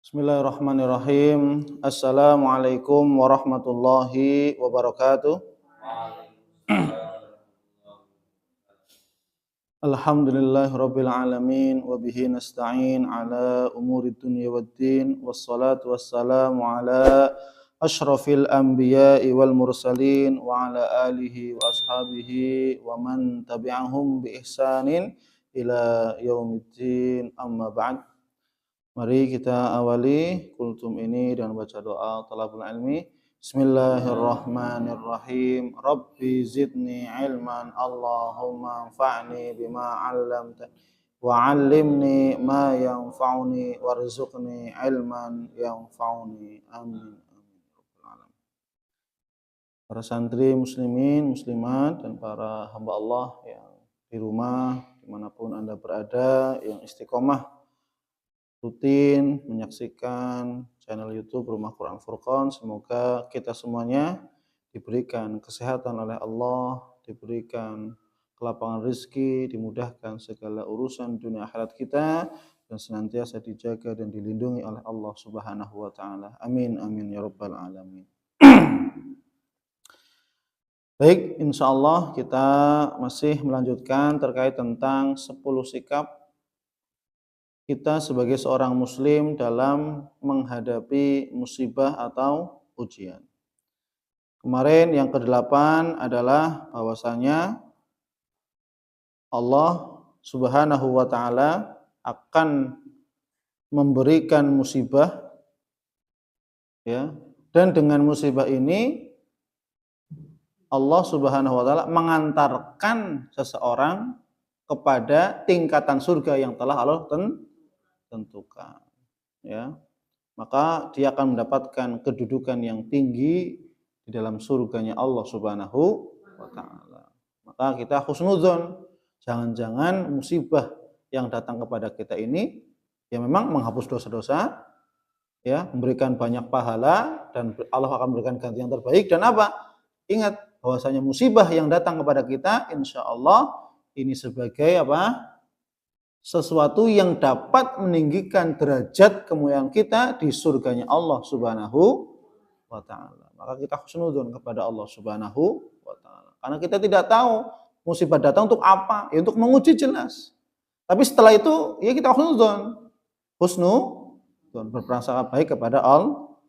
Bismillahirrahmanirrahim. Assalamualaikum warahmatullahi wabarakatuh. Alhamdulillahirabbil alamin wa bihi nasta'in ala umurid dunya waddin wassalatu wassalamu ala asyrafil anbiya'i wal mursalin wa ala alihi wa ashabihi wa man tabi'ahum bi ihsanin ila yaumiddin, amma ba'd. Mari kita awali kultum ini dengan baca doa talabul ilmi. Bismillahirrahmanirrahim. Rabbi zidni ilman, Allahumma anfa'ni bima 'allamtani wa 'allimni ma yanfa'uni warzuqni ilman yanfa'uni. Amin. Para santri muslimin, muslimat, dan para hamba Allah yang di rumah dimanapun Anda berada, yang istiqomah rutin menyaksikan channel YouTube Rumah Quran Furqan, semoga kita semuanya diberikan kesehatan oleh Allah, diberikan kelapangan rezeki, dimudahkan segala urusan dunia akhirat kita, dan senantiasa dijaga dan dilindungi oleh Allah Subhanahu wa taala. Amin amin ya rabbal alamin. Baik, insyaallah kita masih melanjutkan terkait tentang 10 sikap kita sebagai seorang muslim dalam menghadapi musibah atau ujian. Kemarin yang ke-8 adalah bahwasanya Allah Subhanahu wa taala akan memberikan musibah, ya. Dan dengan musibah ini Allah Subhanahu wa taala mengantarkan seseorang kepada tingkatan surga yang telah Allah tentukan, ya. Maka dia akan mendapatkan kedudukan yang tinggi di dalam surganya Allah Subhanahu wa taala. Maka kita husnudzon, jangan-jangan musibah yang datang kepada kita ini ya memang menghapus dosa-dosa, ya, memberikan banyak pahala, dan Allah akan memberikan ganti yang terbaik. Dan apa? Ingat bahwasanya musibah yang datang kepada kita insyaallah ini sebagai apa? Sesuatu yang dapat meninggikan derajat kemuliaan kita di surganya Allah Subhanahu wa taala. Maka kita husnudzon kepada Allah Subhanahu wa taala. Karena kita tidak tahu musibah datang untuk apa? Ya untuk menguji jelas. Tapi setelah itu ya kita husnudzon. Berprasangka baik kepada Allah.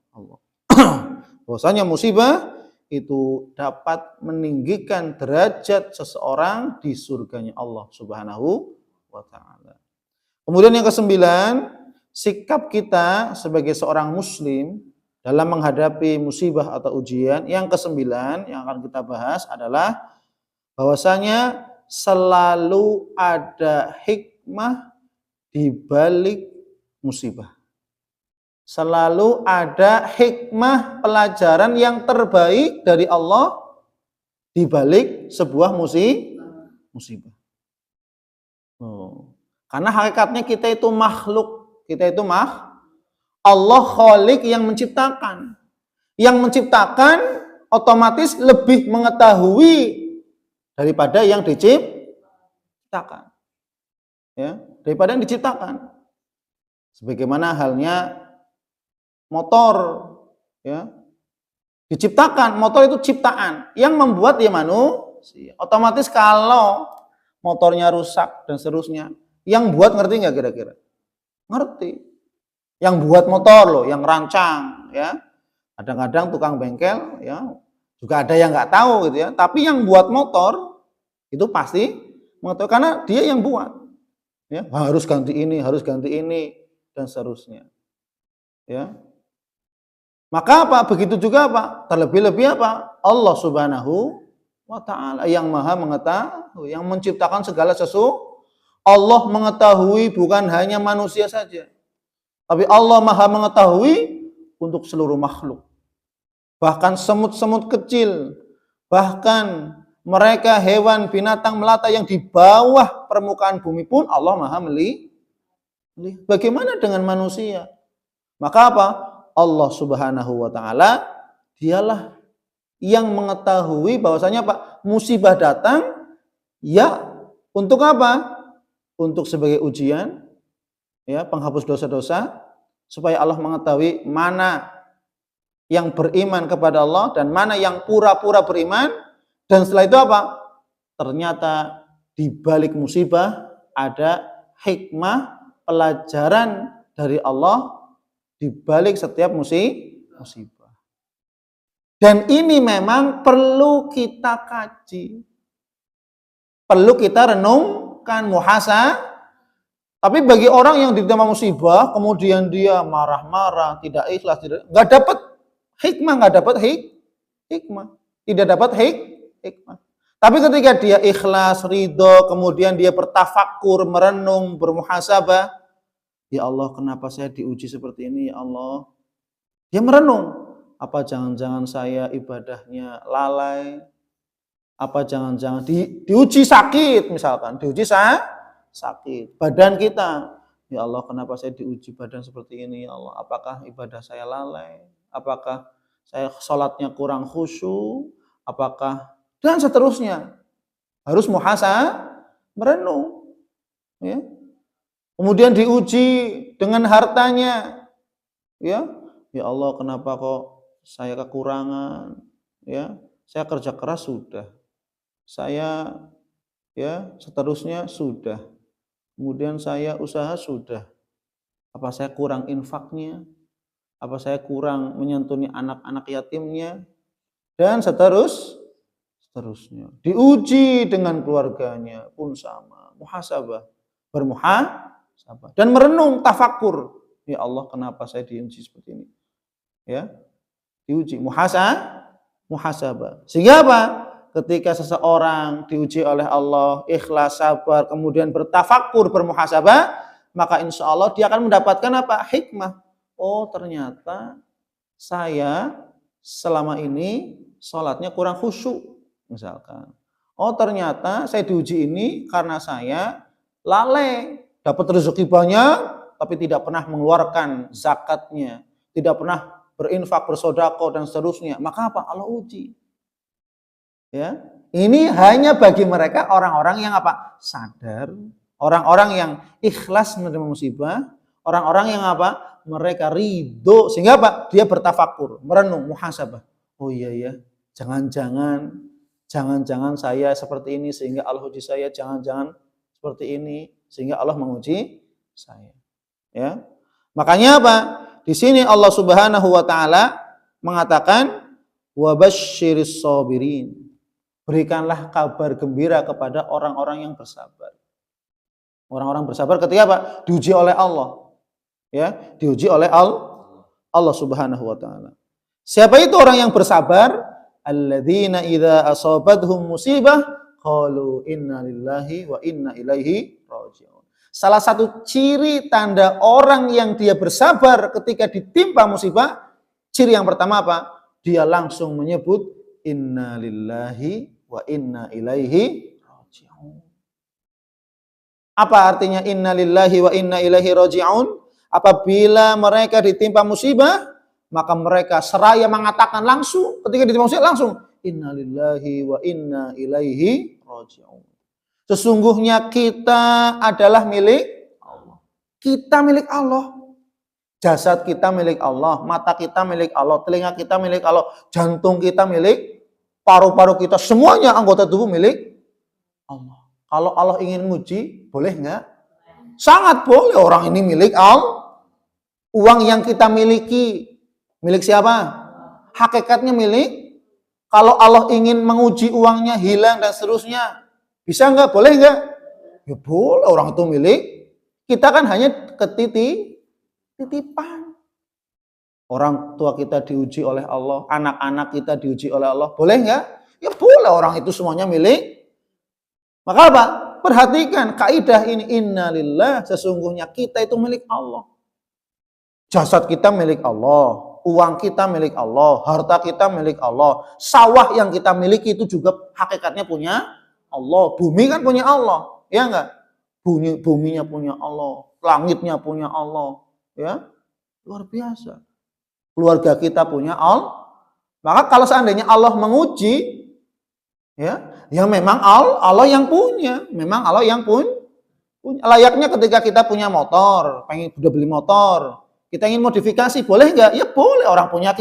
Bahwasanya musibah itu dapat meninggikan derajat seseorang di surganya Allah Subhanahu wa taala. Kemudian yang ke-9, sikap kita sebagai seorang muslim dalam menghadapi musibah atau ujian. Yang ke-9 yang akan kita bahas adalah bahwasanya selalu ada hikmah di balik musibah. Selalu ada hikmah pelajaran yang terbaik dari Allah di balik sebuah musibah. Karena hakikatnya kita itu makhluk, Allah Khalik yang menciptakan. Yang menciptakan otomatis lebih mengetahui daripada yang diciptakan. Ya, daripada yang diciptakan. Sebagaimana halnya motor, ya. Diciptakan, motor itu ciptaan. Yang membuat ya manusia. Otomatis kalau motornya rusak dan seterusnya, yang buat ngerti nggak kira-kira? Ngerti. Yang buat motor loh, yang rancang, ya. Kadang-kadang tukang bengkel, ya, juga ada yang nggak tahu gitu ya. Tapi yang buat motor itu pasti mengetahui karena dia yang buat. Ya, harus ganti ini, dan seterusnya. Ya. Maka apa? Begitu juga apa? Terlebih-lebih apa? Allah Subhanahu wa taala yang Maha mengetahui, yang menciptakan segala sesuatu. Allah mengetahui bukan hanya manusia saja, tapi Allah Maha mengetahui untuk seluruh makhluk. Bahkan semut-semut kecil, bahkan mereka hewan binatang melata yang di bawah permukaan bumi pun Allah Maha melihat. Bagaimana dengan manusia? Maka apa? Allah Subhanahu wa taala dialah yang mengetahui bahwasanya apa? Musibah datang ya untuk apa? Untuk sebagai ujian, ya, penghapus dosa-dosa, supaya Allah mengetahui mana yang beriman kepada Allah dan mana yang pura-pura beriman. Dan setelah itu apa? Ternyata di balik musibah ada hikmah, pelajaran dari Allah di balik setiap musibah. Dan ini memang perlu kita kaji, perlu kita renungkan, muhasabah. Tapi bagi orang yang ditimpa musibah, kemudian dia marah-marah, tidak ikhlas, nggak dapat hikmah, nggak dapat hikmah, tidak dapat hikmah. Tapi ketika dia ikhlas, ridho, kemudian dia bertafakur, merenung, bermuhasabah, ya Allah, kenapa saya diuji seperti ini, ya Allah? Dia merenung, apa jangan-jangan saya ibadahnya lalai? Apa jangan-jangan diuji sakit misalkan, diuji sakit badan kita. Ya Allah, kenapa saya diuji badan seperti ini, ya Allah? Apakah ibadah saya lalai? Apakah saya sholatnya kurang khusyuk? Apakah, dan seterusnya. Harus muhasabah, merenung. Ya. Kemudian diuji dengan hartanya. Ya Allah, kenapa kok saya kekurangan? Ya, saya kerja keras sudah. Saya seterusnya sudah. Kemudian saya usaha sudah. Apa saya kurang infaknya? Apa saya kurang menyantuni anak-anak yatimnya? Dan seterusnya. Diuji dengan keluarganya pun sama. Muhasabah. Bermuhasabah. Dan merenung, tafakur. Ya Allah, kenapa saya diuji seperti ini? Ya, diuji. Muhasabah. Sehingga apa? Ketika seseorang diuji oleh Allah, ikhlas, sabar, kemudian bertafakur, bermuhasabah, maka insya Allah dia akan mendapatkan apa? Hikmah. Oh, ternyata saya selama ini sholatnya kurang khusyuk, misalkan. Oh, ternyata saya diuji ini karena saya lalai, dapat rezeki banyak, tapi tidak pernah mengeluarkan zakatnya, tidak pernah berinfak, bersedekah dan seterusnya. Maka apa? Allah uji. Ya, ini hanya bagi mereka orang-orang yang apa? Sadar, orang-orang yang ikhlas menerima musibah, orang-orang yang apa? Mereka ridho, sehingga apa? Dia bertafakur, merenung, muhasabah. Oh iya ya, jangan-jangan saya seperti ini sehingga Allah uji saya, jangan-jangan seperti ini sehingga Allah menguji saya. Ya, makanya apa? Di sini Allah Subhanahu wa taala mengatakan wa basyiris sabirin. Berikanlah kabar gembira kepada orang-orang yang bersabar. Orang-orang bersabar ketika apa? Diuji oleh Allah. Ya, diuji oleh Allah Subhanahu wa taala. Siapa itu orang yang bersabar? Alladzina idza asabathum musibah qalu inna lillahi wa inna ilaihi raji'un. Salah satu ciri tanda orang yang dia bersabar ketika ditimpa musibah, ciri yang pertama apa? Dia langsung menyebut inna lillahi wa inna ilaihi raji'un. Apa artinya inna lillahi wa inna ilaihi raji'un? Apabila mereka ditimpa musibah, maka mereka seraya mengatakan langsung, ketika ditimpa musibah langsung inna lillahi wa inna ilaihi raji'un. Sesungguhnya kita adalah milik Allah. Kita milik Allah. Jasad kita milik Allah, mata kita milik Allah, telinga kita milik Allah, jantung kita milik, paru-paru kita, semuanya anggota tubuh milik Allah. Kalau Allah ingin nguji, boleh nggak? Sangat boleh. Orang ini milik Allah. Uang yang kita miliki, milik siapa? Hakikatnya milik. Kalau Allah ingin menguji uangnya hilang dan seterusnya, bisa nggak? Boleh nggak? Ya boleh. Orang itu milik. Kita kan hanya titipan. Orang tua kita diuji oleh Allah, anak-anak kita diuji oleh Allah, boleh nggak? Ya boleh, orang itu semuanya milik. Maka apa? Perhatikan kaidah ini, innalillah, sesungguhnya kita itu milik Allah. Jasad kita milik Allah, uang kita milik Allah, harta kita milik Allah, sawah yang kita miliki itu juga hakikatnya punya Allah, bumi kan punya Allah, ya enggak? Buminya punya Allah, langitnya punya Allah, ya luar biasa. Keluarga kita punya Allah. Maka kalau seandainya Allah menguji, ya memang Allah yang punya, memang Allah yang punya. Layaknya ketika kita punya motor, pengen udah beli motor, Kita ingin modifikasi, boleh nggak? Ya boleh, orang punya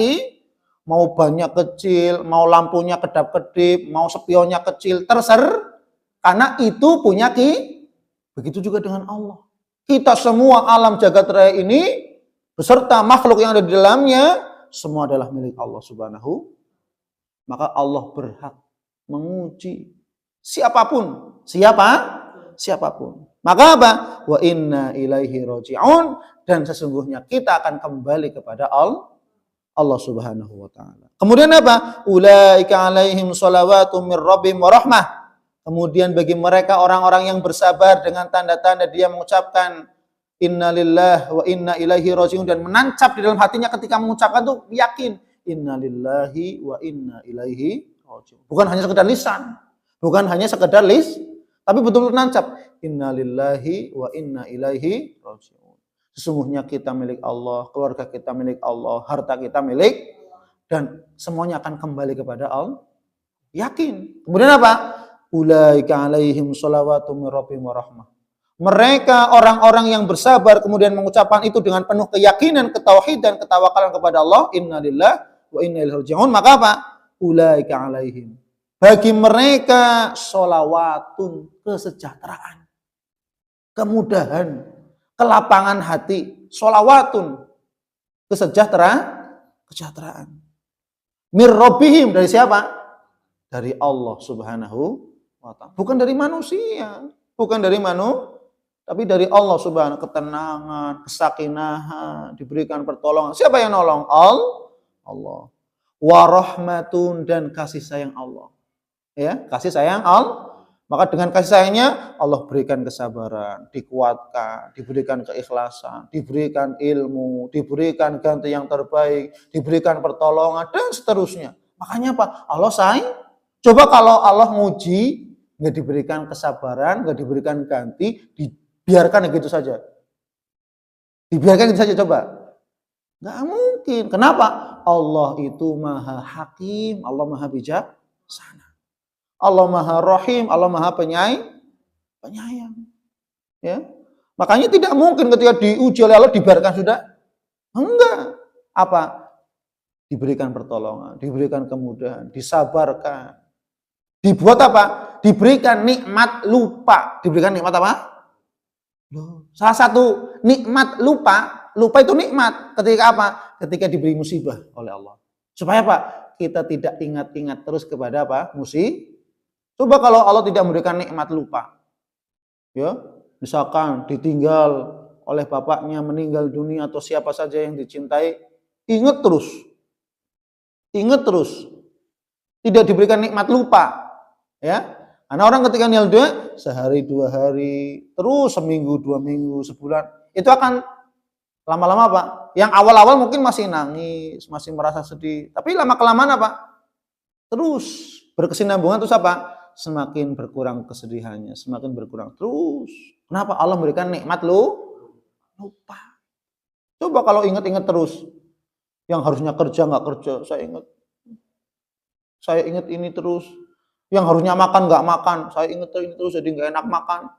mau banyak kecil, mau lampunya kedap-kedip, mau spionnya kecil, karena itu punya begitu juga dengan Allah. Kita semua alam jagat raya ini beserta makhluk yang ada di dalamnya semua adalah milik Allah Subhanahu. Maka Allah berhak menguji siapapun, siapapun. Maka apa? Wa inna ilaihi raji'un, dan sesungguhnya kita akan kembali kepada Allah Subhanahu wa taala. Kemudian apa? Ulaika alaihim shalawatum mir rabbihim wa rahmah. Kemudian bagi mereka orang-orang yang bersabar dengan tanda-tanda dia mengucapkan innalillahi wa inna ilaihi raji'un, dan menancap di dalam hatinya ketika mengucapkan itu yakin innalillahi wa inna ilaihi raji'un. Bukan hanya sekedar lisan, bukan hanya sekedar tapi betul-betul nancap innalillahi wa inna ilaihi raji'un. Sesungguhnya kita milik Allah, keluarga kita milik Allah, harta kita milik, dan semuanya akan kembali kepada Allah. Yakin. Kemudian apa? Ulaika alaihim shalawatum mir rabbihim wa rahmah. Mereka orang-orang yang bersabar kemudian mengucapkan itu dengan penuh keyakinan, ketauhidan, ketawakalan kepada Allah, innalillahi wa inna ilaihi raji'un. Maka apa? Ulaika alaihim, bagi mereka sholawatun, kesejahteraan, kemudahan, kelapangan hati, sholawatun, kesejahteraan. Mir rabbihim, dari siapa? Dari Allah Subhanahu wa ta'ala. Bukan dari manusia, bukan dari tapi dari Allah Subhanahu, ketenangan, kesakinahan, diberikan pertolongan. Siapa yang nolong? Allah. Wa rahmatun, dan kasih sayang Allah. Ya, kasih sayang Allah. Maka dengan kasih sayangnya Allah berikan kesabaran, dikuatkan, diberikan keikhlasan, diberikan ilmu, diberikan ganti yang terbaik, diberikan pertolongan, dan seterusnya. Makanya apa? Allah sayang. Coba kalau Allah nguji, nggak diberikan kesabaran, nggak diberikan ganti, dibiarkan gitu saja. Dibiarkan gitu saja, coba. Nggak mungkin. Kenapa? Allah itu maha hakim, Allah maha bijaksana. Allah maha rahim, Allah maha penyayang. Ya. Makanya tidak mungkin ketika diuji oleh Allah dibiarkan sudah. Enggak. Apa? Diberikan pertolongan, diberikan kemudahan, disabarkan. Dibuat apa? Diberikan nikmat lupa. Diberikan nikmat apa? Salah satu nikmat lupa itu nikmat ketika apa? Ketika diberi musibah oleh Allah. Supaya apa? Kita tidak ingat-ingat terus kepada apa? Musibah. Coba kalau Allah tidak memberikan nikmat lupa. Ya, misalkan ditinggal oleh bapaknya, meninggal dunia, atau siapa saja yang dicintai, ingat terus. Tidak diberikan nikmat lupa. Ya. Karena orang ketika meninggal dunia, sehari, 2 hari, terus seminggu, 2 minggu, sebulan, itu akan lama-lama apa? Yang awal-awal mungkin masih nangis, masih merasa sedih, tapi lama-kelamaan apa? Terus berkesinambungan, terus apa? Semakin berkurang kesedihannya, semakin berkurang terus. Kenapa? Allah memberikan nikmat lupa. Coba kalau ingat-ingat terus, yang harusnya kerja nggak kerja, saya ingat ini terus. Yang harusnya makan nggak makan, saya ingat ini terus, jadi nggak enak makan.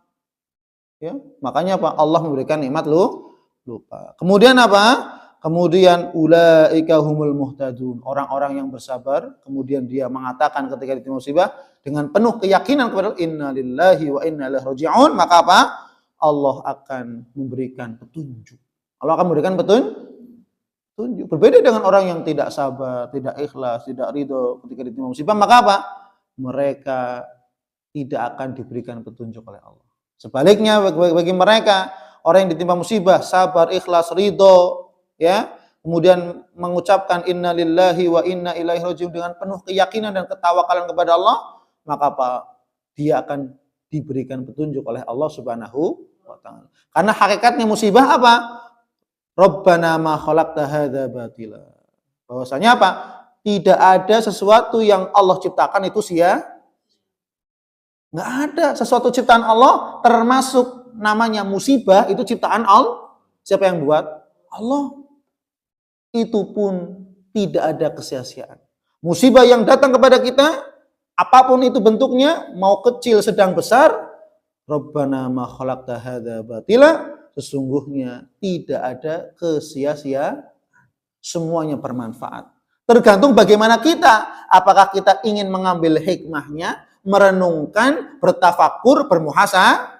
Ya, makanya apa? Allah memberikan nikmat lupa. Kemudian apa? Kemudian ulaika humul muhtadun, orang-orang yang bersabar, kemudian dia mengatakan ketika ditimpa musibah dengan penuh keyakinan kepada innalillahi wa inna ilaihi raji'un, maka apa? Allah akan memberikan petunjuk. Allah akan memberikan petunjuk. Berbeda dengan orang yang tidak sabar, tidak ikhlas, tidak ridho ketika ditimpa musibah, maka apa? Mereka tidak akan diberikan petunjuk oleh Allah. Sebaliknya bagi mereka, orang yang ditimpa musibah, sabar, ikhlas, ridho, ya, kemudian mengucapkan innalillahi wa inna ilaihi raji'un dengan penuh keyakinan dan ketawakalan kepada Allah, maka apa? Dia akan diberikan petunjuk oleh Allah Subhanahu wa ta'ala. Karena hakikatnya musibah apa? Rabbana ma khalaqta hadza batila. Bahwasanya apa? Tidak ada sesuatu yang Allah ciptakan itu nggak ada. Sesuatu ciptaan Allah, termasuk namanya musibah, itu ciptaan Allah. Siapa yang buat? Allah. Itu pun tidak ada kesia-siaan. Musibah yang datang kepada kita, apapun itu bentuknya, mau kecil, sedang, besar, Rabbana ma khalaqta hadza batila sesungguhnya tidak ada kesia-sia, semuanya bermanfaat. Tergantung bagaimana kita, apakah kita ingin mengambil hikmahnya, merenungkan, bertafakur, bermuhasabah.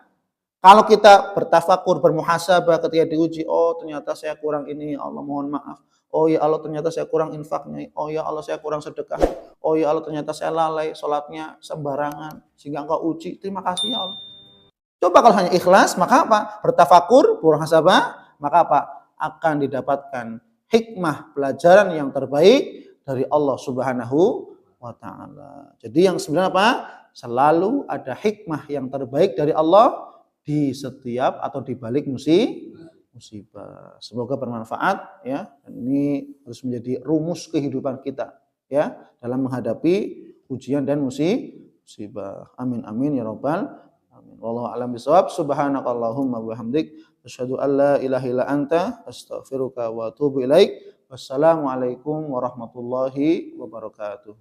Kalau kita bertafakur, bermuhasabah ketika diuji, oh ternyata saya kurang ini, Allah mohon maaf. Oh ya Allah ternyata saya kurang infaknya. Oh ya Allah saya kurang sedekah. Oh ya Allah ternyata saya lalai, sholatnya sembarangan. Sehingga engkau uji, terima kasih ya Allah. Coba kalau hanya ikhlas, maka apa? Bertafakur, bermuhasabah, maka apa? Akan didapatkan hikmah pelajaran yang terbaik dari Allah Subhanahu wa taala. Jadi yang sebenarnya apa? Selalu ada hikmah yang terbaik dari Allah di setiap atau di balik musibah. Semoga bermanfaat ya. Ini harus menjadi rumus kehidupan kita ya dalam menghadapi ujian dan musibah. Amin amin ya rabbal alamin. Wallahu a'lam bishawab. Subhanakallahumma wa bihamdik asyhadu an la ilaha illa anta astaghfiruka wa atubu ilaik. Wassalamualaikum warahmatullahi wabarakatuh.